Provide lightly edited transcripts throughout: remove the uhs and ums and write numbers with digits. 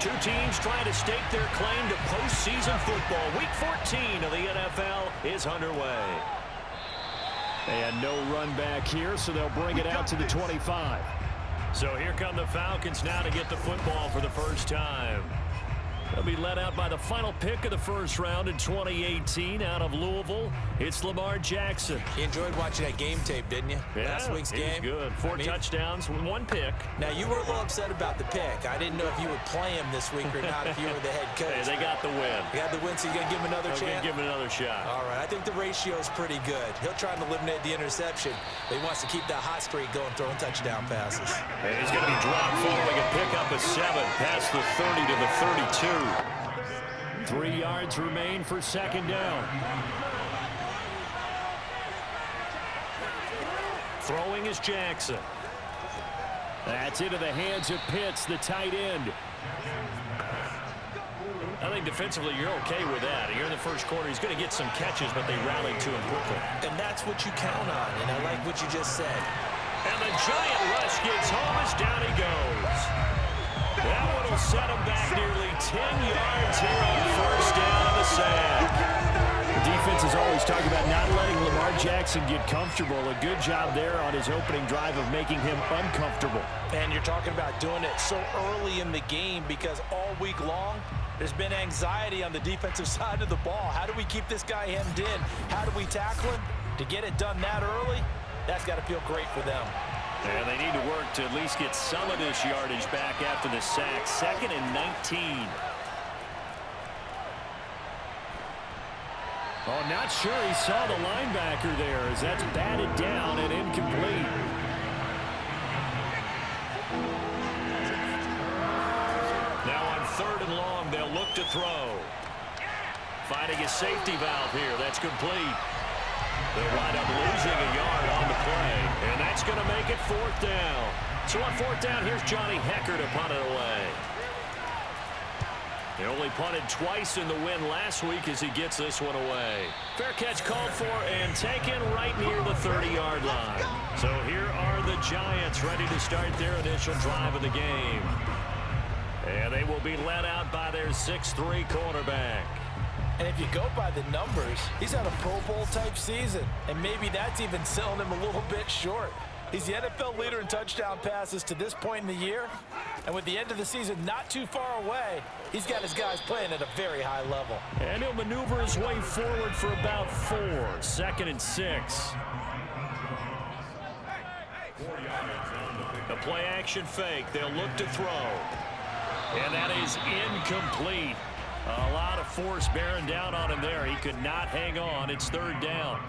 Two teams trying to stake their claim to postseason football. Week 14 of the NFL is underway. And no run back here, so they'll bring it out to the 25. So here come the Falcons now to get the football for the first time. They'll be led out by the final pick of the first round in 2018 out of Louisville. It's Lamar Jackson. You enjoyed watching that game tape, didn't you? Yeah, Last week's game. Good. Four touchdowns, one pick. Now, you were a little upset about the pick. I didn't know if you would play him this week or not if you were the head coach. Hey, they got the win. You got the win, so you're going to give him another chance? Give him another shot. All right. I think the ratio is pretty good. He'll try and eliminate the interception, but he wants to keep that hot streak going, throwing touchdown passes. And he's going to be dropped following a pickup of 7 past the 30 to the 32. 3 yards remain for second down. Throwing is Jackson. That's into the hands of Pitts, the tight end. I think defensively you're okay with that. You're in the first quarter. He's going to get some catches, but they rallied to him quickly. And that's what you count on, and I like what you just said. And the giant rush gets home as down he goes. That one will set him back nearly 10 yards here on first down on the sack. The defense is always talking about not letting Lamar Jackson get comfortable. A good job there on his opening drive of making him uncomfortable. And you're talking about doing it so early in the game because all week long, there's been anxiety on the defensive side of the ball. How do we keep this guy hemmed in? How do we tackle him? To get it done that early, that's got to feel great for them. And they need to work to at least get some of this yardage back after the sack. 2nd and 19. Oh, not sure he saw the linebacker there as that's batted down and incomplete. Now on 3rd and long, they'll look to throw. Finding a safety valve here. That's complete. They'll wind up losing a yard on the play, and that's going to make it 4th down. So on 4th down, here's Johnny Hecker to punt it away. He only punted twice in the win last week as he gets this one away. Fair catch called for and taken right near the 30-yard line. So here are the Giants ready to start their initial drive of the game. And they will be led out by their 6'3" quarterback. And if you go by the numbers, he's had a Pro Bowl type season. And maybe that's even selling him a little bit short. He's the NFL leader in touchdown passes to this point in the year. And with the end of the season not too far away, he's got his guys playing at a very high level. And he'll maneuver his way forward for about 4. 2nd and 6. The play action fake. They'll look to throw. And that is incomplete. A lot of force bearing down on him there. He could not hang on. It's 3rd down.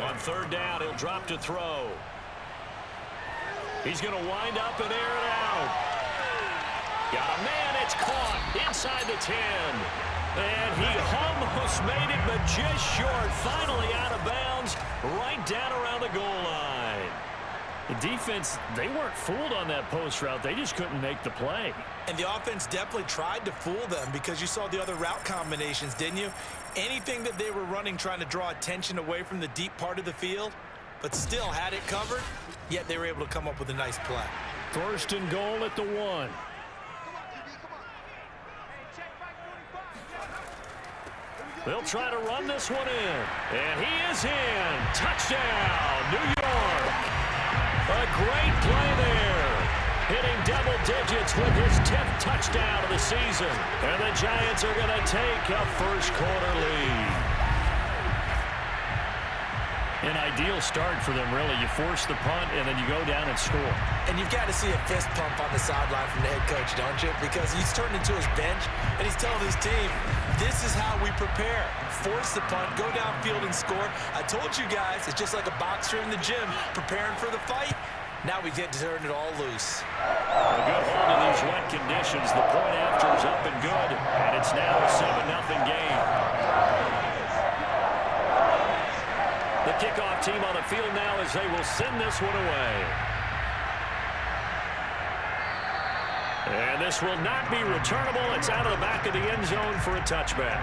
On 3rd down, he'll drop to throw. He's going to wind up and air it out. Got a man. It's caught inside the 10. And he almost made it, but just short. Finally out of bounds, right down around the goal line. The defense, they weren't fooled on that post route. They just couldn't make the play. And the offense definitely tried to fool them because you saw the other route combinations, didn't you? Anything that they were running trying to draw attention away from the deep part of the field, but still had it covered, yet they were able to come up with a nice play. 1st and goal at the 1. They'll try to run this one in. And he is in. Touchdown, New York. A great play there. Hitting double digits with his 10th touchdown of the season. And the Giants are going to take a first quarter lead. An ideal start for them, really. You force the punt, and then you go down and score. And you've got to see a fist pump on the sideline from the head coach, don't you? Because he's turned into his bench, and he's telling his team, this is how we prepare. Force the punt, go downfield and score. I told you guys, it's just like a boxer in the gym preparing for the fight. Now we get to turn it all loose. A good hold in these wet conditions. The point after is up and good, and it's now a 7-0 game. The kickoff team on the field now as they will send this one away. And this will not be returnable. It's out of the back of the end zone for a touchback.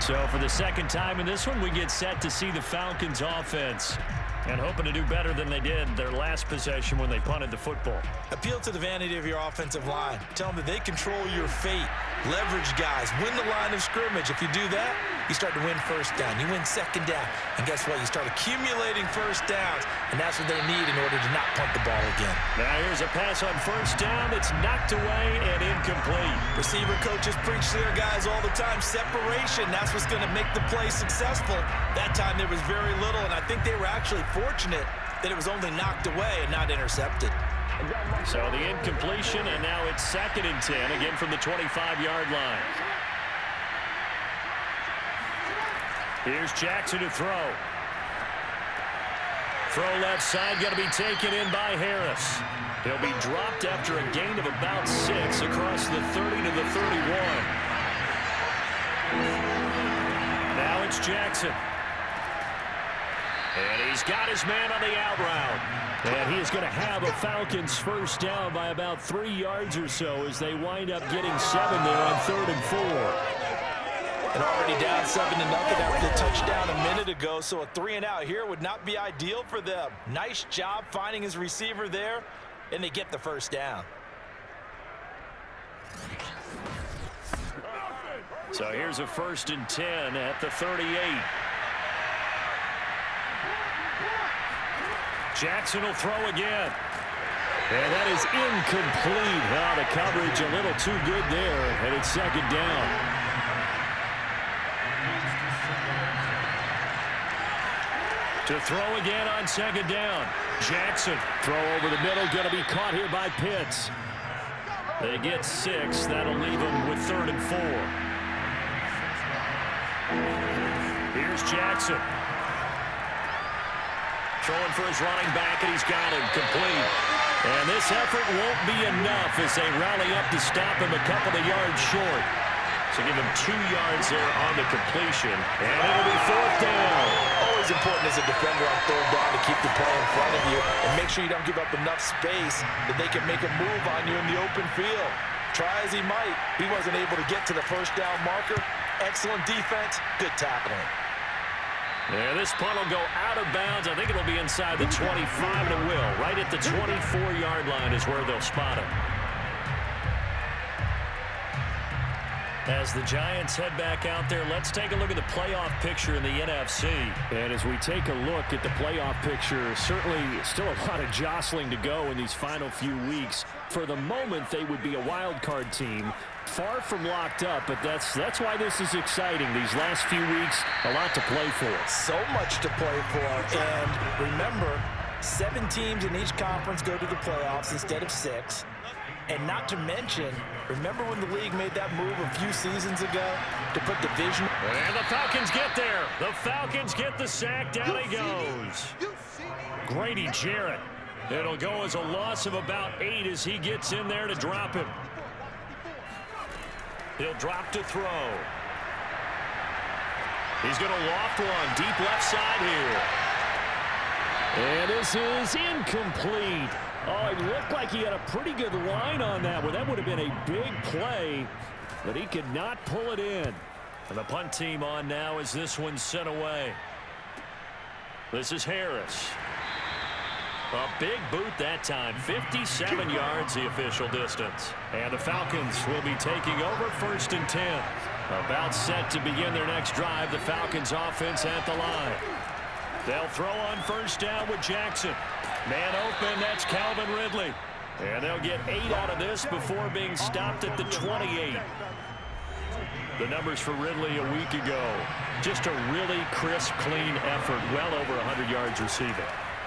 So for the 2nd time in this one, we get set to see the Falcons offense. And hoping to do better than they did their last possession when they punted the football. Appeal to the vanity of your offensive line. Tell them that they control your fate. Leverage guys. Win the line of scrimmage. If you do that, you start to win first down. You win second down. And guess what? You start accumulating first downs. And that's what they need in order to not punt the ball again. Now here's a pass on first down. It's knocked away and incomplete. Receiver coaches preach to their guys all the time. Separation. That's what's going to make the play successful. That time there was very little, and I think they were actually fortunate that it was only knocked away and not intercepted. So the incompletion, and now it's 2nd and 10, again from the 25-yard line. Here's Jackson to throw. Throw left side, going to be taken in by Harris. He'll be dropped after a gain of about 6 across the 30 to the 31. Now it's Jackson. And he's got his man on the out route. And he is going to have a Falcons first down by about 3 yards or so as they wind up getting 7 there on 3rd and 4. And already down 7-0 after the touchdown a minute ago, so a 3-and-out here would not be ideal for them. Nice job finding his receiver there, and they get the first down. So here's a 1st and 10 at the 38. Jackson will throw again. And that is incomplete. Now the coverage a little too good there, and it's 2nd down. To throw again on 2nd down. Jackson, throw over the middle, going to be caught here by Pitts. They get 6. That'll leave them with 3rd and 4. Here's Jackson. Throwing for his running back, and he's got him complete. And this effort won't be enough as they rally up to stop him a couple of yards short. So give him 2 yards there on the completion, and it'll be 4th down. Always important as a defender on 3rd down to keep the play in front of you and make sure you don't give up enough space that they can make a move on you in the open field. Try as he might, he wasn't able to get to the first down marker. Excellent defense, good tackling. Yeah, this punt will go out of bounds. I think it'll be inside the 25, and it will. Right at the 24-yard line is where they'll spot it. As the Giants head back out there, let's take a look at the playoff picture in the NFC. And as we take a look at the playoff picture, certainly still a lot of jostling to go in these final few weeks. For the moment, they would be a wild card team. Far from locked up, but that's why this is exciting. These last few weeks, a lot to play for. So much to play for. And remember, 7 teams in each conference go to the playoffs instead of 6. And not to mention, remember when the league made that move a few seasons ago to put division? And the Falcons get there. The Falcons get the sack. Down he goes. Grady Jarrett. It'll go as a loss of about 8 as he gets in there to drop him. He'll drop to throw. He's going to loft one deep left side here. And this is incomplete. Oh, it looked like he had a pretty good line on that one. That would have been a big play, but he could not pull it in. And the punt team on now as this one's sent away. This is Harris. A big boot that time. 57 yards the official distance. And the Falcons will be taking over 1st and 10. About set to begin their next drive. The Falcons offense at the line. They'll throw on 1st down with Jackson. Man open, that's Calvin Ridley. And they'll get 8 out of this before being stopped at the 28. The numbers for Ridley a week ago. Just a really crisp, clean effort. Well over 100 yards receiving.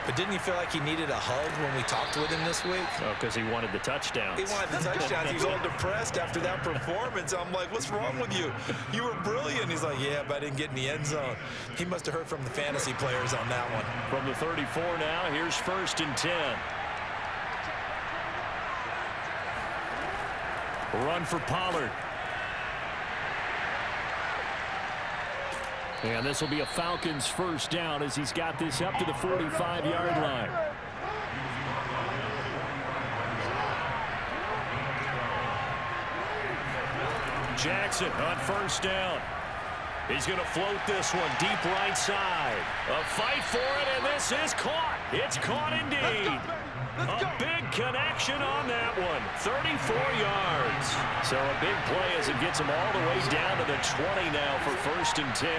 But didn't you feel like he needed a hug when we talked with him this week? Oh, because he wanted the touchdowns. He wanted the touchdowns. He was all depressed after that performance. I'm like, what's wrong with you? You were brilliant. He's like, yeah, but I didn't get in the end zone. He must have heard from the fantasy players on that one. From the 34 now, here's 1st and 10. Run for Pollard. And this will be a Falcons first down as he's got this up to the 45-yard line. Jackson on 1st down. He's going to float this one deep right side. A fight for it, and this is caught. It's caught indeed. A big connection on that one. 34 yards. So a big play as it gets him all the way down to the 20 now for 1st and 10.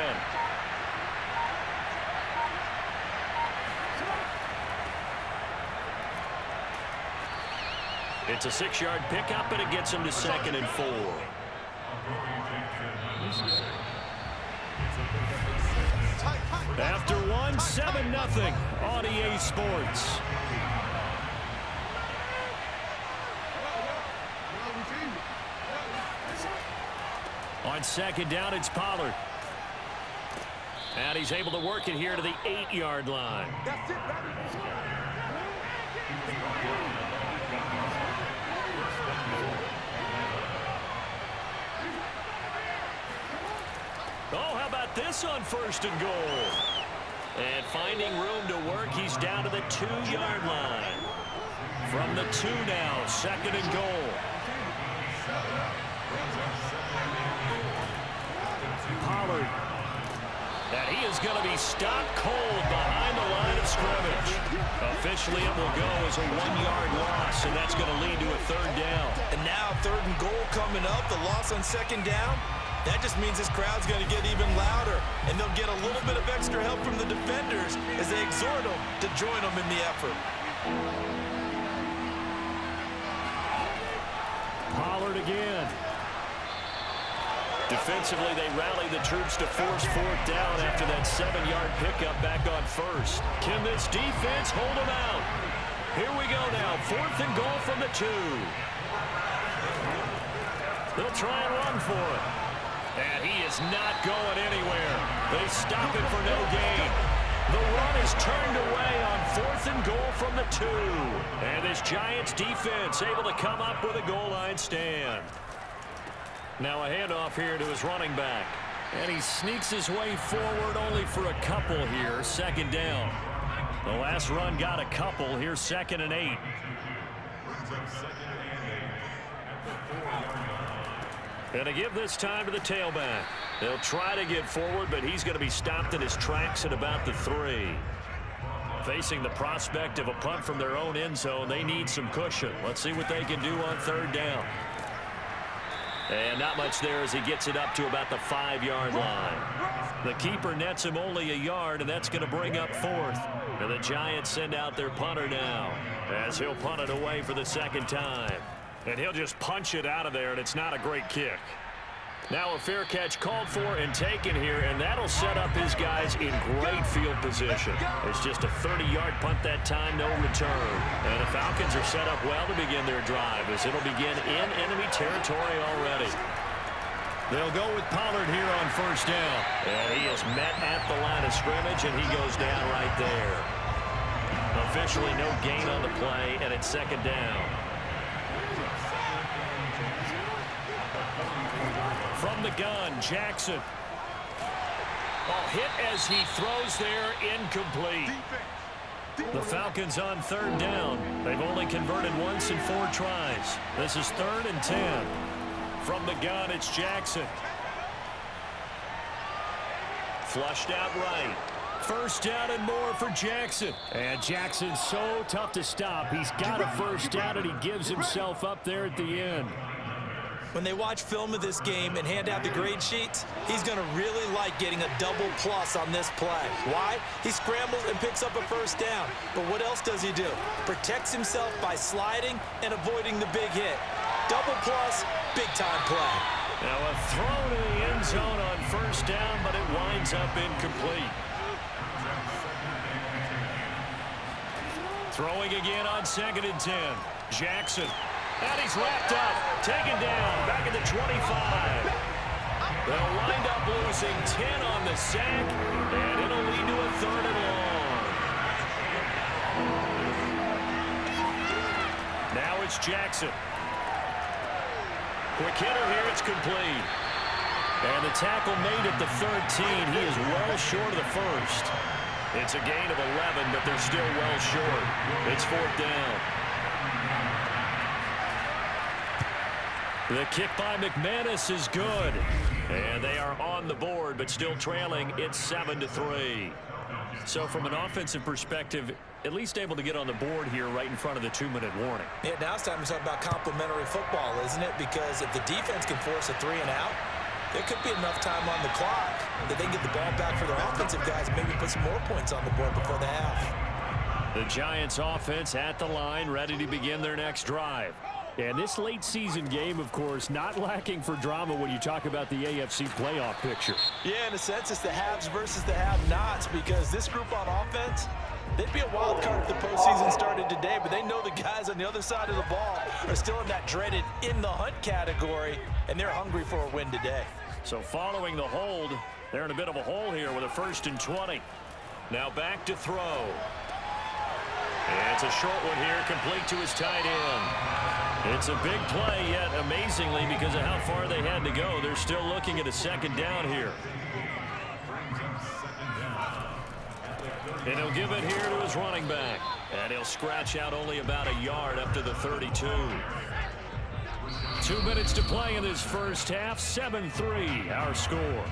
It's a 6-yard pickup, and it gets him to 2nd and 4. After one, 7-0 on EA Sports. On 2nd down, it's Pollard. And he's able to work it here to the 8-yard line. That's it, Oh, how about this on 1st and goal? And finding room to work, he's down to the 2-yard line. From the 2 now, 2nd and goal. Pollard. And he is going to be stopped cold behind the line of scrimmage. Officially, it will go as a 1-yard loss, and that's going to lead to a 3rd down. And now 3rd and goal coming up, the loss on 2nd down. That just means this crowd's going to get even louder, and they'll get a little bit of extra help from the defenders as they exhort them to join them in the effort. Pollard again. Defensively, they rally the troops to force 4th down after that 7-yard pickup back on 1st. Can this defense hold them out? Here we go now, 4th and goal from the 2. They'll try and run for it. And he is not going anywhere. They stop it for no gain. The run is turned away on 4th and goal from the 2. And this Giants defense able to come up with a goal line stand. Now a handoff here to his running back. And he sneaks his way forward only for a couple here. 2nd down. The last run got a couple. Here's 2nd and 8. And to give this time to the tailback. They'll try to get forward, but he's going to be stopped in his tracks at about the 3. Facing the prospect of a punt from their own end zone, they need some cushion. Let's see what they can do on 3rd down. And not much there as he gets it up to about the 5-yard line. The keeper nets him only a yard, and that's going to bring up 4th. And the Giants send out their punter now as he'll punt it away for the 2nd time. And he'll just punch it out of there, and it's not a great kick. Now a fair catch called for and taken here, and that'll set up his guys in great field position. It's just a 30-yard punt that time, no return. And the Falcons are set up well to begin their drive as it'll begin in enemy territory already. They'll go with Pollard here on 1st down. And he is met at the line of scrimmage, and he goes down right there. Officially no gain on the play, and it's 2nd down. From the gun, Jackson. Oh, hit as he throws there, incomplete. The Falcons on 3rd down. They've only converted once in 4 tries. This is 3rd and 10. From the gun, it's Jackson. Flushed out right. 1st down and more for Jackson. And Jackson's so tough to stop. He's got a 1st down, and he gives himself up there at the end. When they watch film of this game and hand out the grade sheets, he's going to really like getting a double plus on this play. Why? He scrambles and picks up a 1st down. But what else does he do? Protects himself by sliding and avoiding the big hit. Double plus, big-time play. Now a throw to the end zone on 1st down, but it winds up incomplete. Throwing again on 2nd and 10. Jackson. And he's wrapped up, taken down, back at the 25. They'll wind up losing 10 on the sack, and it'll lead to a 3rd and long. Now it's Jackson. Quick hitter here, it's complete. And the tackle made at the 13. He is well short of the 1st. It's a gain of 11, but they're still well short. It's 4th down. The kick by McManus is good. And they are on the board, but still trailing. It's 7-3. So from an offensive perspective, at least able to get on the board here right in front of the 2-minute warning. Yeah, now it's time to talk about complementary football, isn't it? Because if the defense can force a 3-and-out, there could be enough time on the clock that they can get the ball back for their offensive guys and maybe put some more points on the board before the half. The Giants offense at the line, ready to begin their next drive. And this late season game, of course, not lacking for drama when you talk about the AFC playoff picture. Yeah, in a sense, it's the haves versus the have-nots, because this group on offense, they'd be a wild card if the postseason started today, but they know the guys on the other side of the ball are still in that dreaded in-the-hunt category, and they're hungry for a win today. So following the hold, they're in a bit of a hole here with a 1st and 20. Now back to throw. And it's a short one here, complete to his tight end. It's a big play, yet amazingly, because of how far they had to go, they're still looking at a 2nd down here. And he'll give it here to his running back. And he'll scratch out only about a yard up to the 32. 2 minutes to play in this first half. 7-3, our score.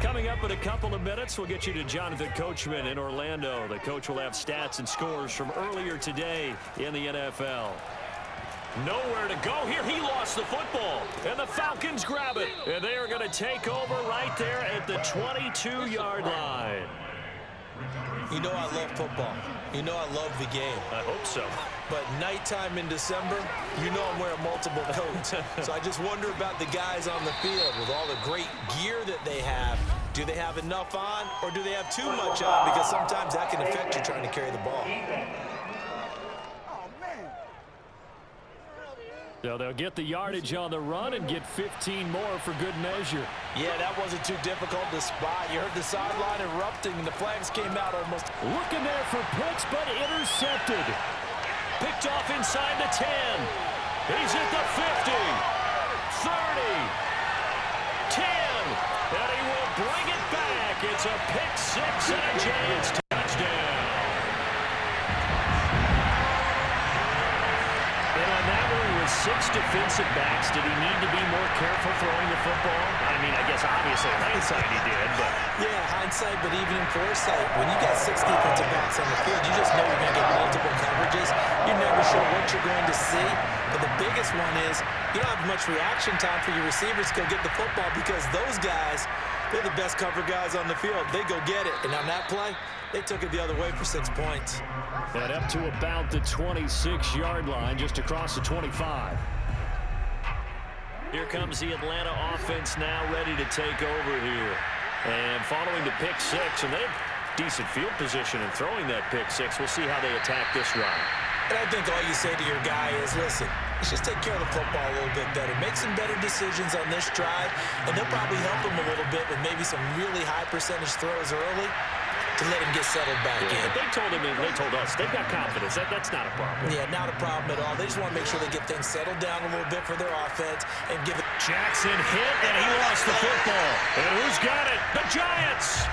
Coming up in a couple of minutes, we'll get you to Jonathan Coachman in Orlando. The coach will have stats and scores from earlier today in the NFL. Nowhere to go here. He lost the football, and the Falcons grab it. And they are going to take over right there at the 22-yard line. You know I love football. You know I love the game. I hope so. But nighttime in December, you know I'm wearing multiple coats. So I just wonder about the guys on the field with all the great gear that they have. Do they have enough on, or do they have too much on? Because sometimes that can affect you trying to carry the ball. So they'll get the yardage on the run and get 15 more for good measure. Yeah, that wasn't too difficult to spot. You heard the sideline erupting, and the flags came out almost. Looking there for Pitts, but intercepted. Picked off inside the 10. He's at the 50, 30, 10, and he will bring it back. It's a pick six and a Giants touchdown. And on that one, with 6 defensive backs, did he need to be more careful throwing the football? I mean, I guess obviously in hindsight he did, but... Yeah, hindsight, but even in foresight, when you got 6 defensive backs on the field, you just know you're going to get multiple coverages. You're never sure what you're going to see. But the biggest one is you don't have much reaction time for your receivers to go get the football, because those guys, they're the best cover guys on the field. They go get it. And on that play, they took it the other way for 6 points. And up to about the 26-yard line, just across the 25. Here comes the Atlanta offense now ready to take over here. And following the pick six, and they have decent field position in throwing that pick six. We'll see how they attack this run. And I think all you say to your guy is, listen, let's just take care of the football a little bit better. Make some better decisions on this drive, and they'll probably help him a little bit with maybe some really high percentage throws early to let him get settled back in. They told him, and they told us, they've got confidence. That's not a problem. Yeah, not a problem at all. They just want to make sure they get things settled down a little bit for their offense and give it. Jackson hit, and he lost the football. And who's got it? The Giants!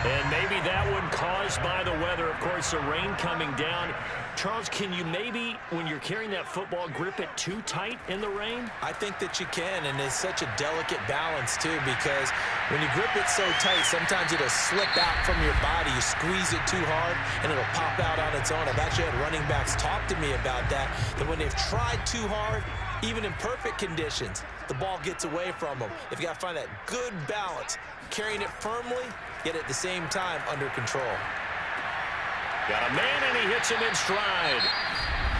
And maybe that one caused by the weather. Of course, the rain coming down. Charles, can you maybe, when you're carrying that football, grip it too tight in the rain? I think that you can, and it's such a delicate balance, too, because when you grip it so tight, sometimes it'll slip out from your body. You squeeze it too hard, and it'll pop out on its own. I've actually had running backs talk to me about that when they've tried too hard, even in perfect conditions, the ball gets away from them. If you got to find that good balance, carrying it firmly, yet at the same time under control. Got a man, and he hits him in stride.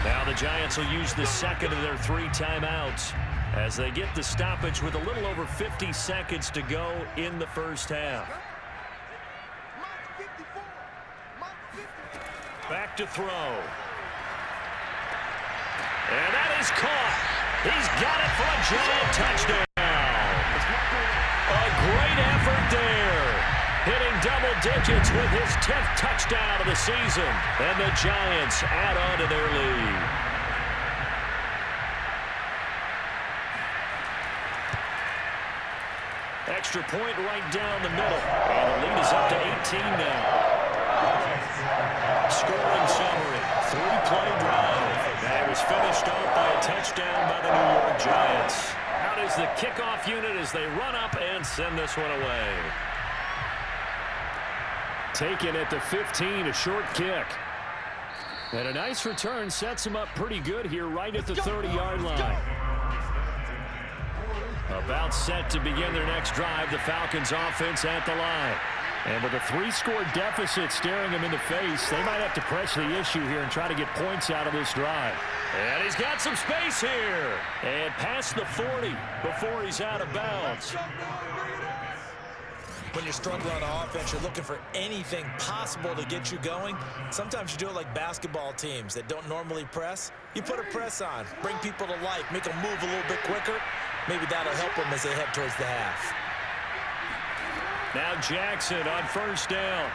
Now the Giants will use the second of their 3 timeouts as they get the stoppage with a little over 50 seconds to go in the first half. Back to throw. And that is caught. He's got it for a Giant touchdown. A great effort there. Hitting double digits with his 10th touchdown of the season. And the Giants add on to their lead. Extra point right down the middle. And the lead is up to 18 now. Scoring summary. 3-play drive. And it was finished off by a touchdown. down by the New York Giants. Out is the kickoff unit as they run up and send this one away. Taken at the 15, a short kick. And a nice return sets him up pretty good here right at the 30-yard line. About set to begin their next drive, the Falcons offense at the line. And with a 3-score deficit staring them in the face, they might have to press the issue here and try to get points out of this drive. And he's got some space here. And past the 40 before he's out of bounds. When you're struggling on offense, you're looking for anything possible to get you going. Sometimes you do it like basketball teams that don't normally press. You put a press on, bring people to life, make them move a little bit quicker. Maybe that'll help them as they head towards the half. Now Jackson on first down.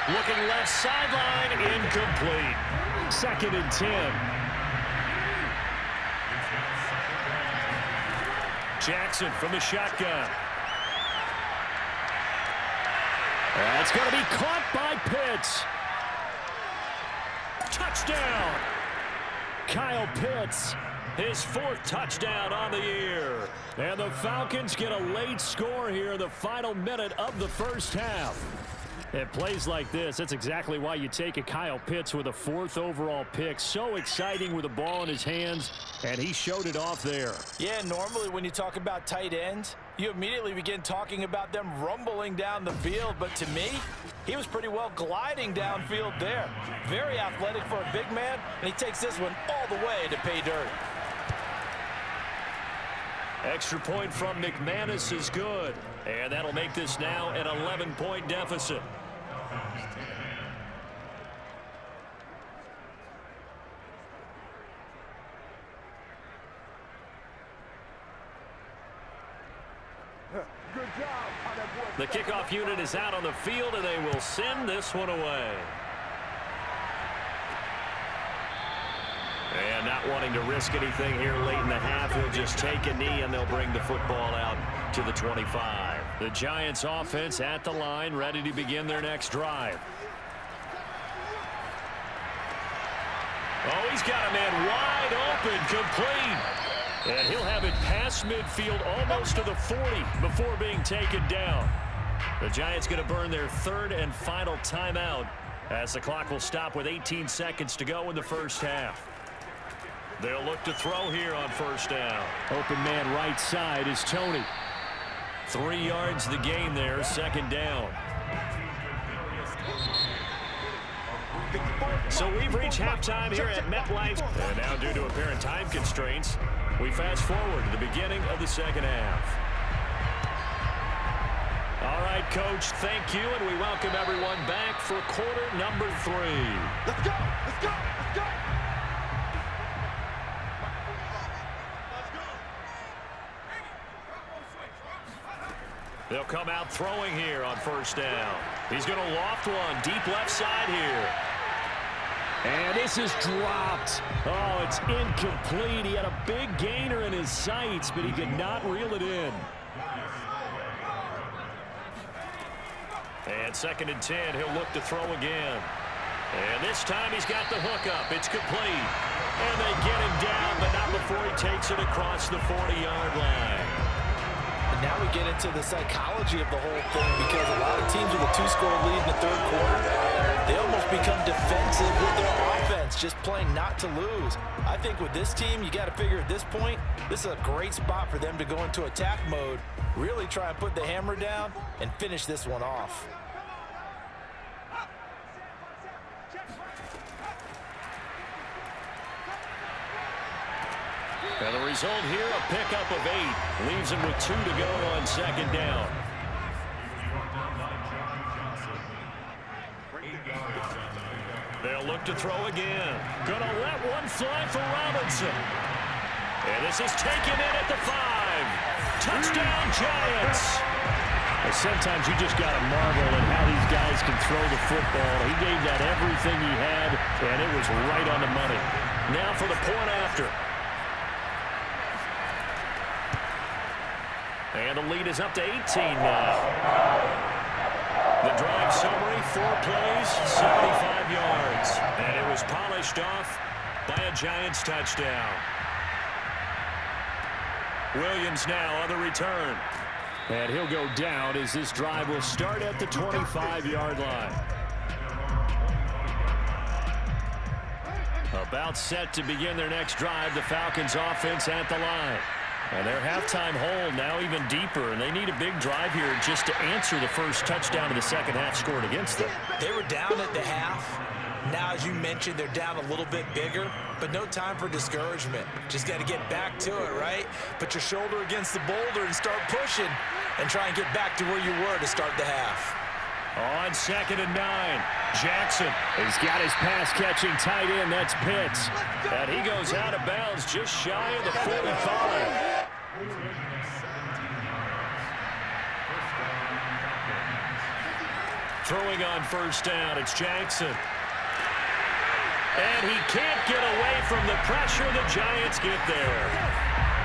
Looking left sideline, incomplete. 2nd and 10. Jackson from the shotgun. That's going to be caught by Pitts. Touchdown. Kyle Pitts. His 4th touchdown on the year. And the Falcons get a late score here in the final minute of the first half. At plays like this, that's exactly why you take a Kyle Pitts with a 4th overall pick. So exciting with the ball in his hands, and he showed it off there. Yeah, normally when you talk about tight ends, you immediately begin talking about them rumbling down the field. But to me, he was pretty well gliding downfield there. Very athletic for a big man, and he takes this one all the way to pay dirt. Extra point from McManus is good. And that'll make this now an 11-point deficit. The kickoff unit is out on the field, and they will send this one away. And not wanting to risk anything here late in the half, he'll just take a knee, and they'll bring the football out to the 25. The Giants offense at the line, ready to begin their next drive. Oh, he's got a man wide open, complete. And he'll have it past midfield almost to the 40 before being taken down. The Giants going to burn their 3rd and final timeout as the clock will stop with 18 seconds to go in the first half. They'll look to throw here on first down. Open man right side is Tony. 3 yards the gain there, 2nd down. So we've reached halftime here at MetLife. And now due to apparent time constraints, we fast forward to the beginning of the second half. All right, Coach, thank you, and we welcome everyone back for quarter number 3. Let's go! Let's go! Let's go! They'll come out throwing here on first down. He's going to loft one deep left side here. And this is dropped. Oh, it's incomplete. He had a big gainer in his sights, but he could not reel it in. And 2nd and 10, he'll look to throw again. And this time he's got the hook up. It's complete. And they get him down, but not before he takes it across the 40-yard line. And now we get into the psychology of the whole thing, because a lot of teams with a 2-score lead in the 3rd quarter, they almost become defensive with their offense, just playing not to lose. I think with this team, you got to figure at this point, this is a great spot for them to go into attack mode, really try and put the hammer down and finish this one off. And the result here, a pickup of 8. Leaves him with 2 to go on 2nd down. They'll look to throw again. Gonna let one fly for Robinson. And this is taken in at the 5. Touchdown, Giants. Sometimes you just got to marvel at how these guys can throw the football. He gave that everything he had, and it was right on the money. Now for the point after. And the lead is up to 18 now. The drive summary, 4 plays, 75 yards. And it was polished off by a Giants touchdown. Williams now on the return. And he'll go down as this drive will start at the 25-yard line. About set to begin their next drive, the Falcons offense at the line. And their halftime hole now even deeper, and they need a big drive here just to answer the first touchdown of the second half scored against them. They were down at the half. Now, as you mentioned, they're down a little bit bigger, but no time for discouragement. Just got to get back to it, right? Put your shoulder against the boulder and start pushing and try and get back to where you were to start the half. On 2nd and 9, Jackson has got his pass-catching tight end. That's Pitts. And he goes out of bounds just shy of the 45. Throwing on first down, it's Jackson. And he can't get away from the pressure. The Giants get there.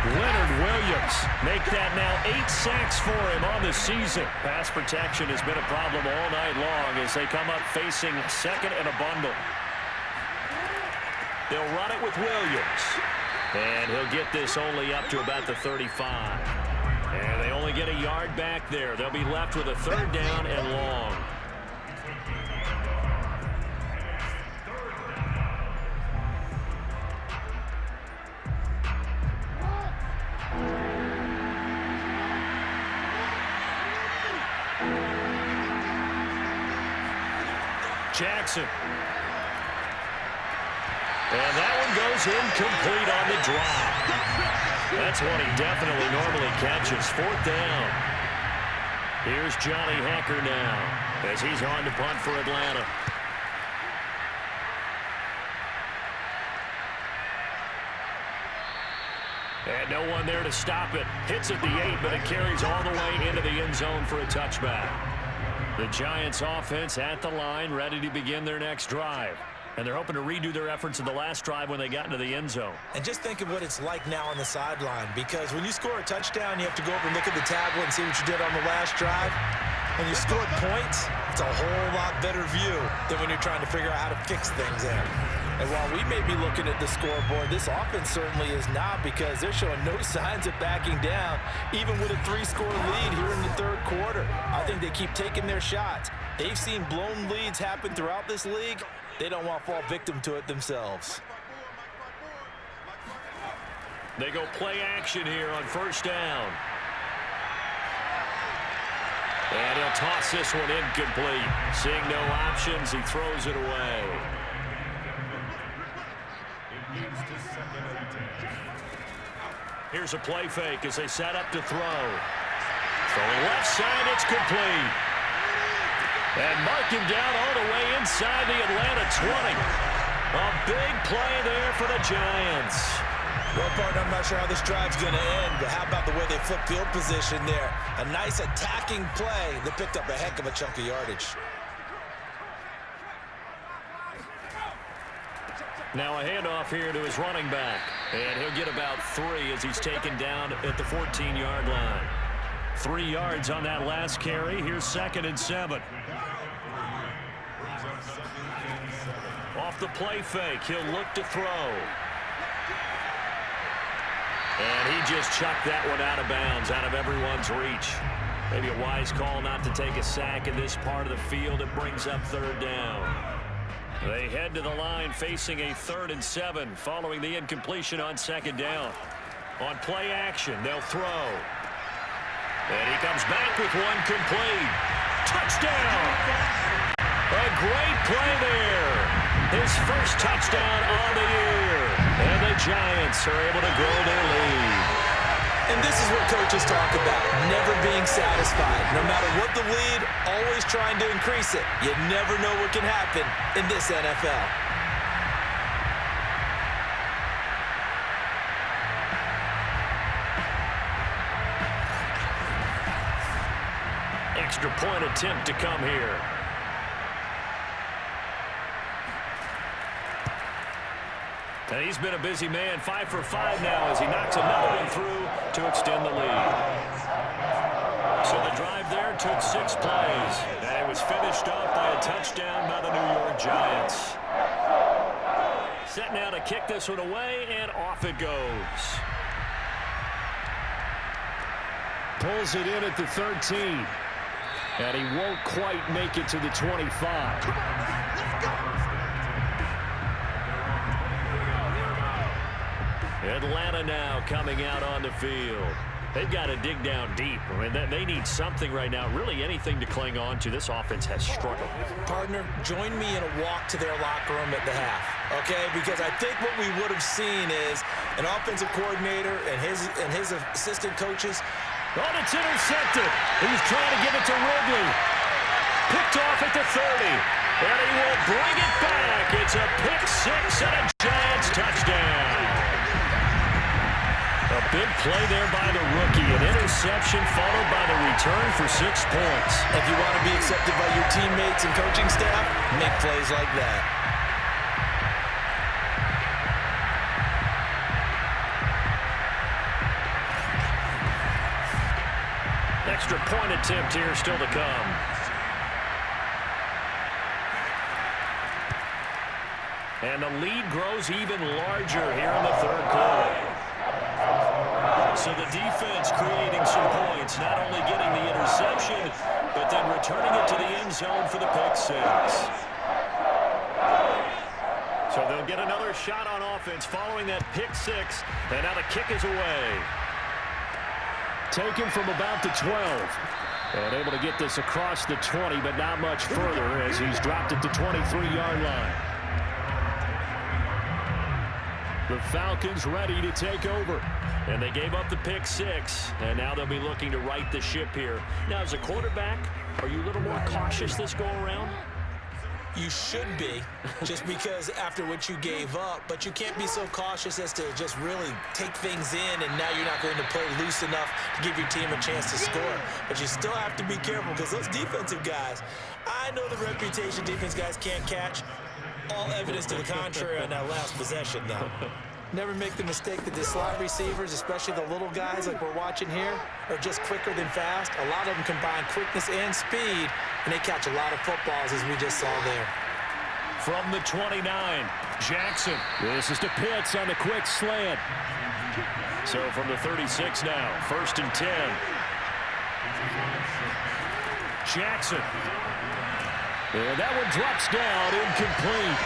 Leonard Williams make that now 8 sacks for him on the season. Pass protection has been a problem all night long as they come up facing second and a bundle. They'll run it with Williams. And he'll get this only up to about the 35. And they only get a yard back there. They'll be left with a 3rd down and long. Jackson. And that one goes incomplete on the drop. That's one he definitely normally catches. 4th down. Here's Johnny Hecker now as he's on to punt for Atlanta. And no one there to stop it. Hits at the 8, but it carries all the way into the end zone for a touchback. The Giants offense at the line, ready to begin their next drive. And they're hoping to redo their efforts in the last drive when they got into the end zone. And just think of what it's like now on the sideline, because when you score a touchdown, you have to go over and look at the tablet and see what you did on the last drive. When you scored points, it's a whole lot better view than when you're trying to figure out how to fix things there. And while we may be looking at the scoreboard, this offense certainly is not, because they're showing no signs of backing down, even with a 3-score lead here in the 3rd quarter. I think they keep taking their shots. They've seen blown leads happen throughout this league. They don't want to fall victim to it themselves. They go play action here on first down. And he'll toss this one incomplete. Seeing no options, he throws it away. Here's a play fake as they set up to throw. Throwing left side, it's complete. And mark him down all the way inside the Atlanta 20. A big play there for the Giants. Well, partner, I'm not sure how this drive's going to end, but how about the way they flip field position there? A nice attacking play that picked up a heck of a chunk of yardage. Now a handoff here to his running back. And he'll get about 3 as he's taken down at the 14-yard line. 3 yards on that last carry. Here's 2nd and 7. Off the play fake, he'll look to throw. And he just chucked that one out of bounds, out of everyone's reach. Maybe a wise call not to take a sack in this part of the field. It brings up 3rd down. They head to the line facing a 3rd and 7 following the incompletion on 2nd down. On play action, they'll throw. And he comes back with one complete. Touchdown! A great play there. His first touchdown on the year. And the Giants are able to grow their lead. And this is what coaches talk about, never being satisfied. No matter what the lead, always trying to increase it. You never know what can happen in this NFL. Extra point attempt to come here. And he's been a busy man, 5 for 5 now as he knocks another one through to extend the lead. So the drive there took 6 plays, and it was finished off by a touchdown by the New York Giants. set now to kick this one away, and off it goes. Pulls it in at the 13. And he won't quite make it to the 25. Atlanta now coming out on the field. They've got to dig down deep. I mean, they need something right now, really anything to cling on to. This offense has struggled. Partner, join me in a walk to their locker room at the half, okay? Because I think what we would have seen is an offensive coordinator and his assistant coaches. Oh, it's intercepted. He's trying to give it to Ridley. Picked off at the 30. And he will bring it back. It's a pick six and a Giants touchdown. A big play there by the rookie. An interception followed by the return for 6 points. If you want to be accepted by your teammates and coaching staff, make plays like that. Extra point attempt here still to come. And the lead grows even larger here in the third quarter. So the defense creating some points, not only getting the interception, but then returning it to the end zone for the pick six. So they'll get another shot on offense following that pick six, and now the kick is away. Taken from about the 12. And able to get this across the 20, but not much further as he's dropped at the 23-yard line. The Falcons ready to take over. And they gave up the pick six, and now they'll be looking to right the ship here. Now, as a quarterback, are you a little more cautious this go-around? You should be, just because after what you gave up, but you can't be so cautious as to just really take things in, and now you're not going to play loose enough to give your team a chance to score. But you still have to be careful because those defensive guys, I know the reputation defense guys can't catch. All evidence to the contrary on that last possession, though. Never make the mistake that the slot receivers, especially the little guys like we're watching here, are just quicker than fast. A lot of them combine quickness and speed, and they catch a lot of footballs, as we just saw there. From the 29, Jackson. This is to Pitts on the quick slant. So from the 36 now, 1st and 10. Jackson. And that one drops down, incomplete.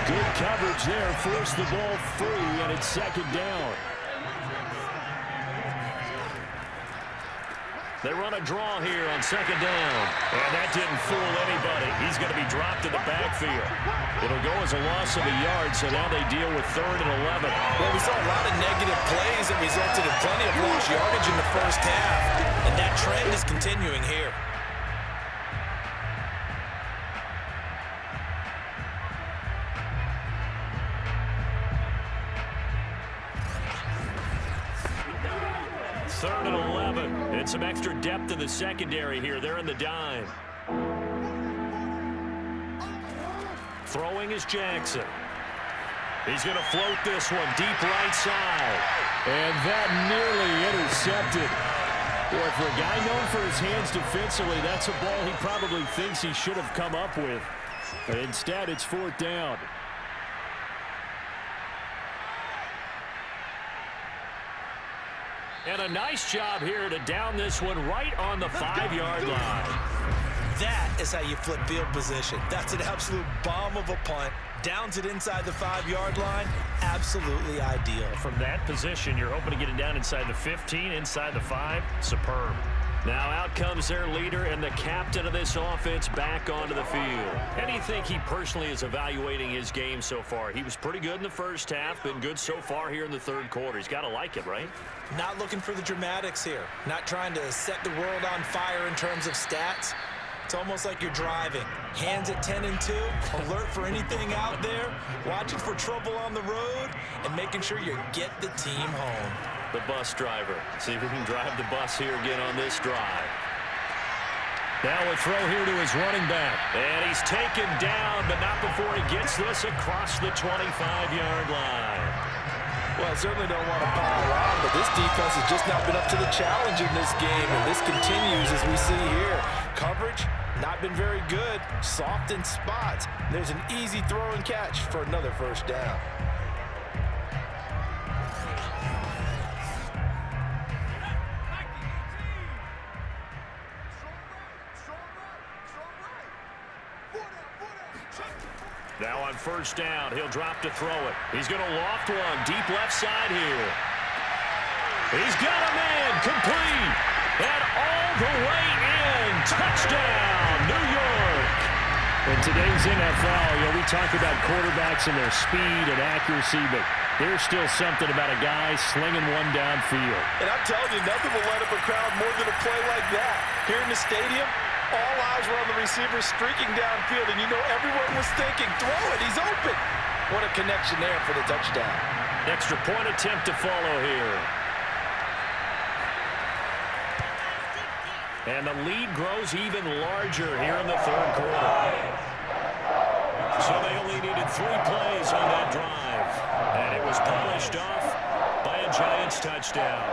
Good coverage there, forced the ball free, and it's 2nd down. They run a draw here on 2nd down. And that didn't fool anybody. He's going to be dropped in the backfield. It'll go as a loss of a yard, so now they deal with 3rd and 11. Well, we saw a lot of negative plays that resulted in plenty of lost yardage in the first half, and that trend is continuing here. Third and 11. And some extra depth in the secondary here. They're in the dime. Throwing is Jackson. He's going to float this one deep right side. And that nearly intercepted. Boy, for a guy known for his hands defensively, that's a ball he probably thinks he should have come up with. But instead, it's 4th down. And a nice job here to down this one right on the 5-yard line. That is how you flip field position. That's an absolute bomb of a punt. Downs it inside the 5-yard line. Absolutely ideal. From that position, you're hoping to get it down inside the 15, inside the 5. Superb. Now out comes their leader and the captain of this offense back onto the field. And you think he personally is evaluating his game so far? He was pretty good in the first half, been good so far here in the third quarter. He's got to like it, right? Not looking for the dramatics here. Not trying to set the world on fire in terms of stats. It's almost like you're driving. Hands at 10 and 2, alert for anything out there, watching for trouble on the road, and making sure you get the team home. The bus driver. See if he can drive the bus here again on this drive. Now a throw here to his running back. And he's taken down, but not before he gets this across the 25-yard line. Well, I certainly don't want to pile on, but this defense has just not been up to the challenge in this game, and this continues as we see here. Coverage, not been very good. Soft in spots. There's an easy throw and catch for another 1st down. Now on first down, he'll drop to throw it. He's going to loft one deep left side here. He's got a man complete. And all the way in. Touchdown, New York. In today's NFL, we talk about quarterbacks and their speed and accuracy, but there's still something about a guy slinging one downfield. And I'm telling you, nothing will light up a crowd more than a play like that. Here in the stadium, all eyes were on the receiver streaking downfield, and you know everyone was thinking, throw it, he's open. What a connection there for the touchdown. Extra point attempt to follow here. And the lead grows even larger here in the third quarter. So they only needed 3 plays on that drive. And it was polished off by a Giants touchdown.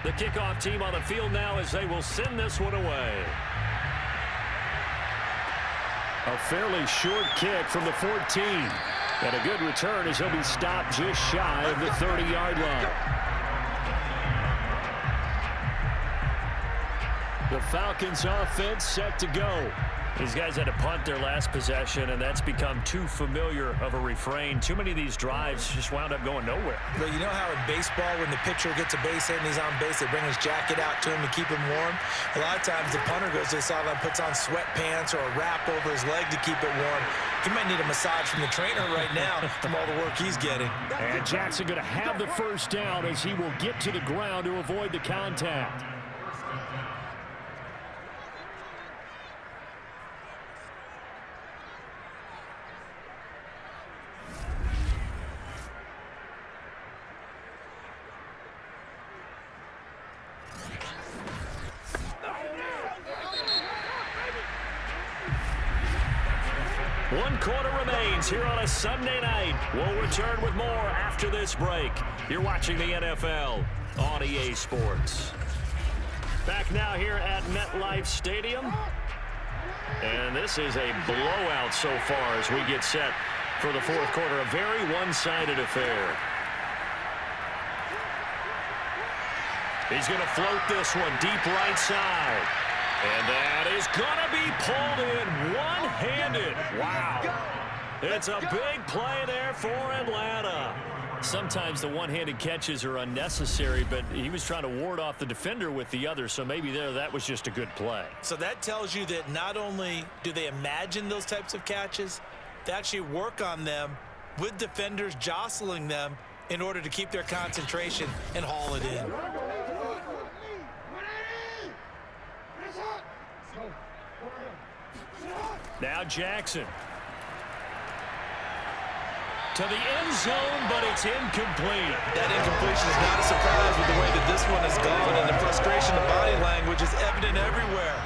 The kickoff team on the field now as they will send this one away. A fairly short kick from the 14. And a good return as he'll be stopped just shy of the 30-yard line. The Falcons offense set to go. These guys had to punt their last possession, and that's become too familiar of a refrain. Too many of these drives just wound up going nowhere. But you know how in baseball, when the pitcher gets a base hit and he's on base, they bring his jacket out to him to keep him warm? A lot of times the punter goes to the sideline, puts on sweatpants or a wrap over his leg to keep it warm. He might need a massage from the trainer right now from all the work he's getting. And Jackson going to have the first down as he will get to the ground to avoid the contact. One quarter remains here on a Sunday night. We'll return with more after this break. You're watching the NFL on EA Sports. Back now here at MetLife Stadium. And this is a blowout so far as we get set for the fourth quarter. A very one-sided affair. He's going to float this one deep right side. And that is going to be pulled in one-handed. Wow. It's a big play there for Atlanta. Sometimes the one-handed catches are unnecessary, but he was trying to ward off the defender with the other, so maybe that was just a good play. So that tells you that not only do they imagine those types of catches, they actually work on them with defenders jostling them in order to keep their concentration and haul it in. Now Jackson. To the end zone, but it's incomplete. That incompletion is not a surprise with the way that this one has gone, and the frustration, the body language is evident everywhere.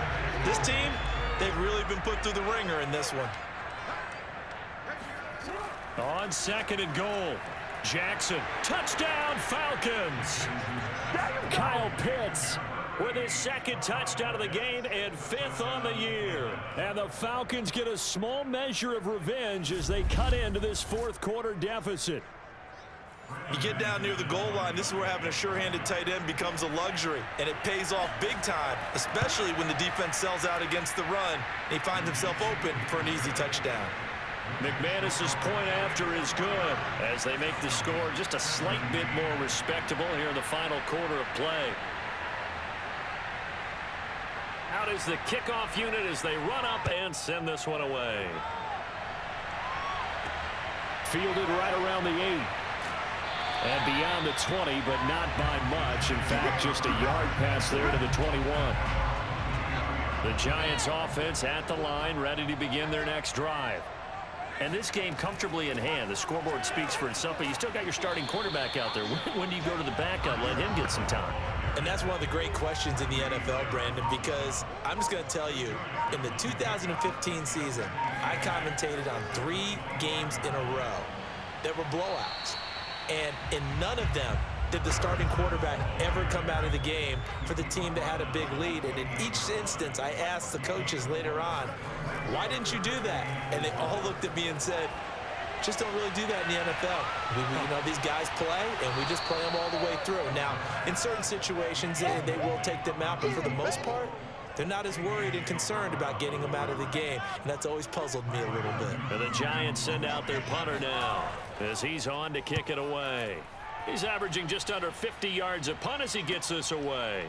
This team, they've really been put through the ringer in this one. On second and goal, Jackson. Touchdown, Falcons. Kyle Pitts with his second touchdown of the game and 5th on the year. And the Falcons get a small measure of revenge as they cut into this fourth quarter deficit. You get down near the goal line, this is where having a sure-handed tight end becomes a luxury, and it pays off big time, especially when the defense sells out against the run, and he finds himself open for an easy touchdown. McManus's point after is good as they make the score just a slight bit more respectable here in the final quarter of play. Out is the kickoff unit as they run up and send this one away. Fielded right around the 8. And beyond the 20, but not by much. In fact, just a yard pass there to the 21. The Giants offense at the line, ready to begin their next drive. And this game comfortably in hand. The scoreboard speaks for itself, but you still got your starting quarterback out there. When do you go to the backup? Let him get some time. And that's one of the great questions in the NFL, Brandon, because I'm just going to tell you, in the 2015 season, I commentated on 3 games in a row that were blowouts. And in none of them did the starting quarterback ever come out of the game for the team that had a big lead. And in each instance, I asked the coaches later on, why didn't you do that? And they all looked at me and said, Just don't really do that in the NFL. You know, these guys play, and we just play them all the way through. Now, in certain situations, they will take them out, but for the most part, they're not as worried and concerned about getting them out of the game, and that's always puzzled me a little bit. And the Giants send out their punter now as he's on to kick it away. He's averaging just under 50 yards a punt as he gets this away.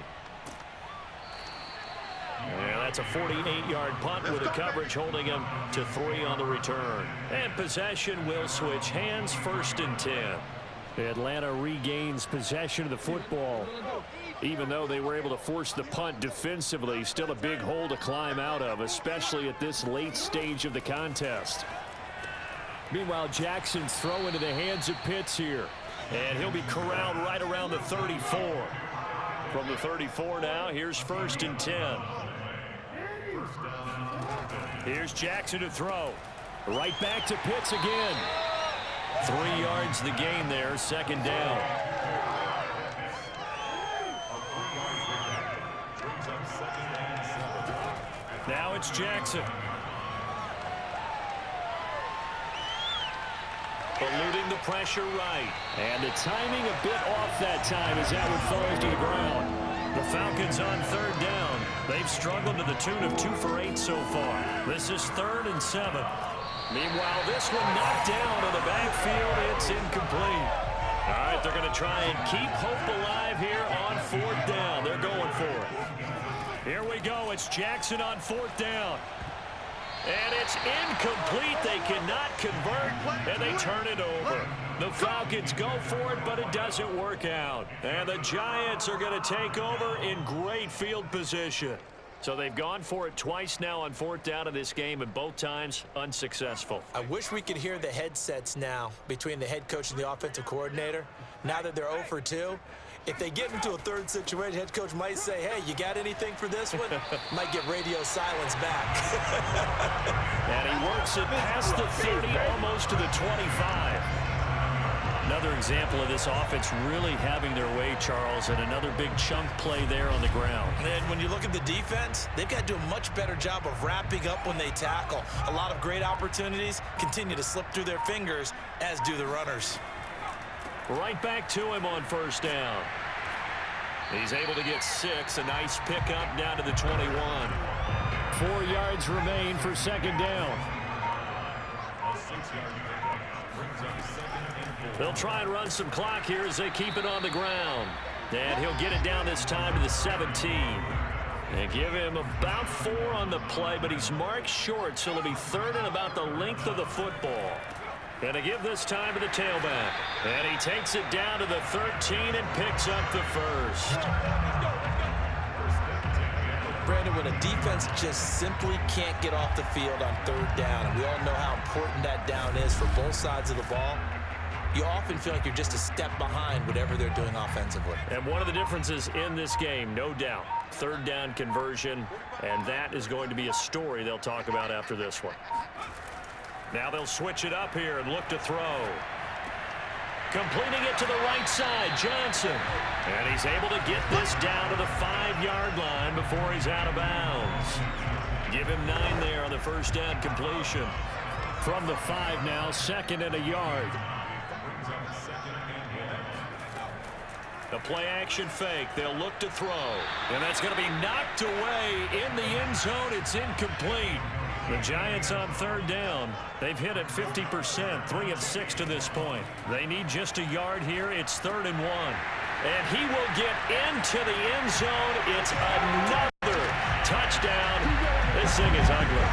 Yeah, that's a 48-yard punt with the coverage holding him to 3 on the return. And possession will switch hands, 1st and 10. Atlanta regains possession of the football. Even though they were able to force the punt defensively, still a big hole to climb out of, especially at this late stage of the contest. Meanwhile, Jackson's throw into the hands of Pitts here. And he'll be corralled right around the 34. From the 34 now, here's 1st and 10. Here's Jackson to throw. Right back to Pitts again. 3 yards the gain there, 2nd down. Now it's Jackson. Eluding the pressure right. And the timing a bit off that time as that one falls to the ground. The Falcons on 3rd down. They've struggled to the tune of 2 for 8 so far. This is 3rd and 7. Meanwhile, this one knocked down in the backfield. It's incomplete. All right, they're going to try and keep hope alive here on 4th down. They're going for it. Here we go. It's Jackson on 4th down. And it's incomplete. They cannot convert, and they turn it over. The Falcons go for it, but it doesn't work out. And the Giants are going to take over in great field position. So they've gone for it twice now on 4th down in this game, and both times unsuccessful. I wish we could hear the headsets now between the head coach and the offensive coordinator. Now that they're 0 for 2, if they get into a 3rd situation, head coach might say, hey, you got anything for this one? Might get radio silence back. And he works it past the 30, almost to the 25. Another example of this offense really having their way, Charles, and another big chunk play there on the ground. And when you look at the defense, they've got to do a much better job of wrapping up when they tackle. A lot of great opportunities continue to slip through their fingers, as do the runners. Right back to him on 1st down. He's able to get 6. A nice pickup down to the 21. 4 yards remain for 2nd down. They'll try and run some clock here as they keep it on the ground. And he'll get it down this time to the 17. And give him about 4 on the play, but he's marked short, so it'll be 3rd and about the length of the football. And to give this time to the tailback. And he takes it down to the 13 and picks up the 1st. Brandon, when a defense just simply can't get off the field on 3rd down, and we all know how important that down is for both sides of the ball, you often feel like you're just a step behind whatever they're doing offensively. And one of the differences in this game, no doubt, 3rd down conversion, and that is going to be a story they'll talk about after this one. Now they'll switch it up here and look to throw. Completing it to the right side, Johnson. And he's able to get this down to the 5-yard line before he's out of bounds. Give him 9 there on the 1st down completion. From the 5 now, 2nd and a yard. The play-action fake. They'll look to throw. And that's going to be knocked away in the end zone. It's incomplete. The Giants on 3rd down. They've hit it 50%, 3 of 6 to this point. They need just a yard here. It's 3rd and 1. And he will get into the end zone. It's another touchdown. This thing is ugly.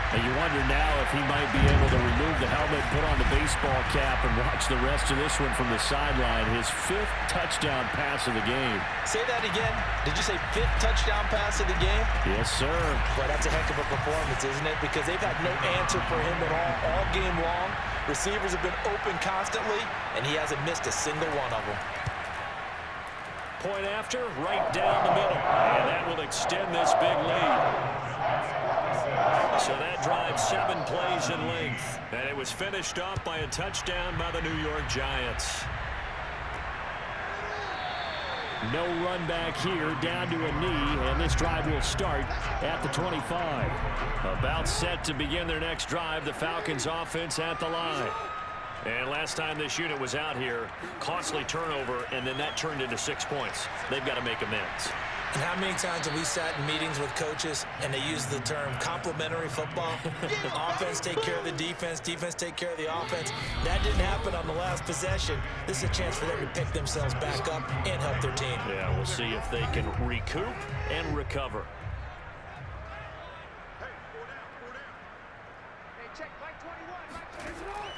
And you wonder now if he might be able to remove the helmet, put on the baseball cap, and watch the rest of this one from the sideline. His 5th touchdown pass of the game. Say that again. Did you say 5th touchdown pass of the game? Yes, sir. Boy, that's a heck of a performance, isn't it? Because they've had no answer for him at all game long. Receivers have been open constantly, and he hasn't missed a single one of them. Point after, right down the middle. And that will extend this big lead. So that drives 7 plays in length. And it was finished off by a touchdown by the New York Giants. No run back here, down to a knee, and this drive will start at the 25. About set to begin their next drive, the Falcons offense at the line. And last time this unit was out here, costly turnover, and then that turned into 6 points. They've got to make amends. And how many times have we sat in meetings with coaches and they use the term complementary football? Offense take care of the defense, defense take care of the offense. That didn't happen on the last possession. This is a chance for them to pick themselves back up and help their team. Yeah, we'll see if they can recoup and recover.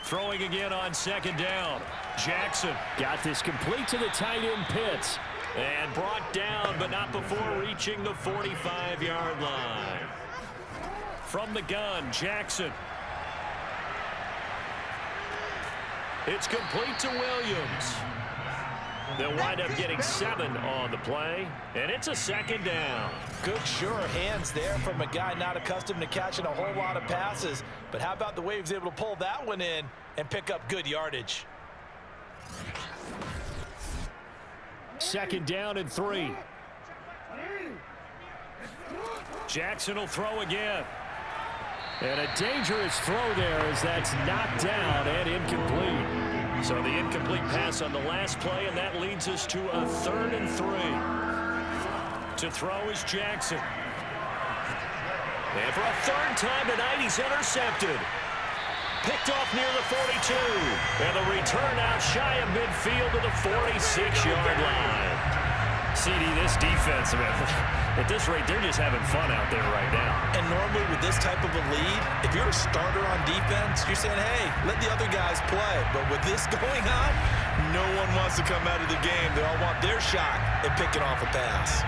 Throwing again on second down. Jackson got this complete to the tight end Pitts. And brought down, but not before reaching the 45-yard line. From the gun, Jackson. It's complete to Williams. They'll wind up getting 7 on the play, and it's a second down. Good, sure hands there from a guy not accustomed to catching a whole lot of passes. But how about the way he was able to pull that one in and pick up good yardage? Second down and 3. Jackson will throw again. And a dangerous throw there as that's knocked down and incomplete. So the incomplete pass on the last play, and that leads us to a 3rd and 3. To throw is Jackson. And for a 3rd time tonight, he's intercepted. Picked off near the 42. And the return out shy of midfield to the 46-yard line. CD, this defense, man, at this rate, they're just having fun out there right now. And normally with this type of a lead, if you're a starter on defense, you're saying, hey, let the other guys play. But with this going on, no one wants to come out of the game. They all want their shot at picking off a pass.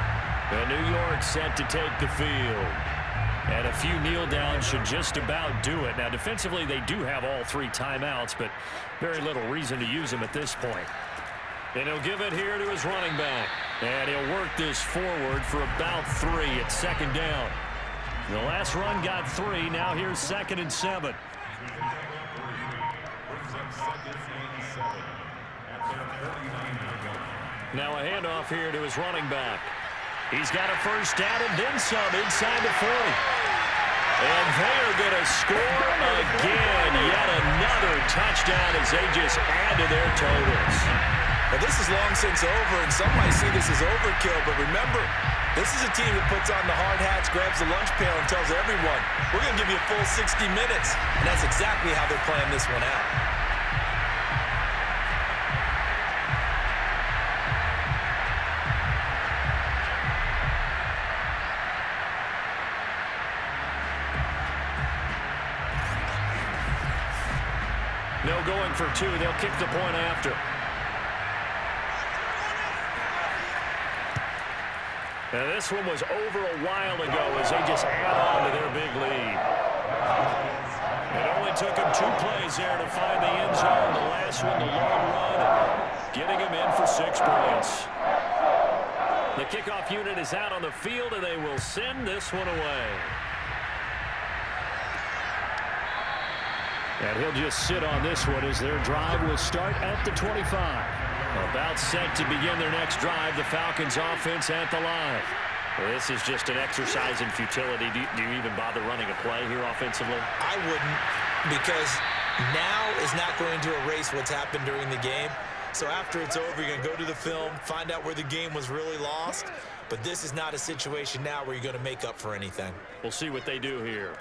And New York set to take the field. And a few kneel downs should just about do it. Now, defensively, they do have all 3 timeouts, but very little reason to use them at this point. And he'll give it here to his running back. And he'll work this forward for about 3 at second down. The last run got 3. Now here's 2nd and 7. Now a handoff here to his running back. He's got a first down and then some inside the 40. And they are going to score again. Yet another touchdown as they just add to their totals. Well, this is long since over, and some might see this as overkill. But remember, this is a team that puts on the hard hats, grabs the lunch pail, and tells everyone, we're going to give you a full 60 minutes. And that's exactly how they're playing this one out. No going for 2. They'll kick the point after. Now this one was over a while ago as they just add on to their big lead. It only took them 2 plays there to find the end zone. The last one, the long run, getting them in for 6 points. The kickoff unit is out on the field, and they will send this one away. And he'll just sit on this one as their drive will start at the 25. About set to begin their next drive, the Falcons offense at the line. Well, this is just an exercise in futility. Do you even bother running a play here offensively? I wouldn't, because now is not going to erase what's happened during the game. So after it's over, you're going to go to the film, find out where the game was really lost. But this is not a situation now where you're going to make up for anything. We'll see what they do here.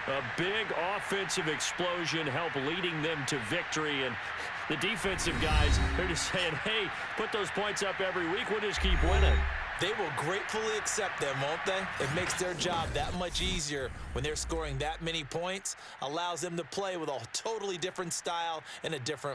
A big offensive explosion helped leading them to victory. And the defensive guys, they're just saying, hey, put those points up every week. We'll just keep winning. They will gratefully accept them, won't they? It makes their job that much easier when they're scoring that many points. Allows them to play with a totally different style and a different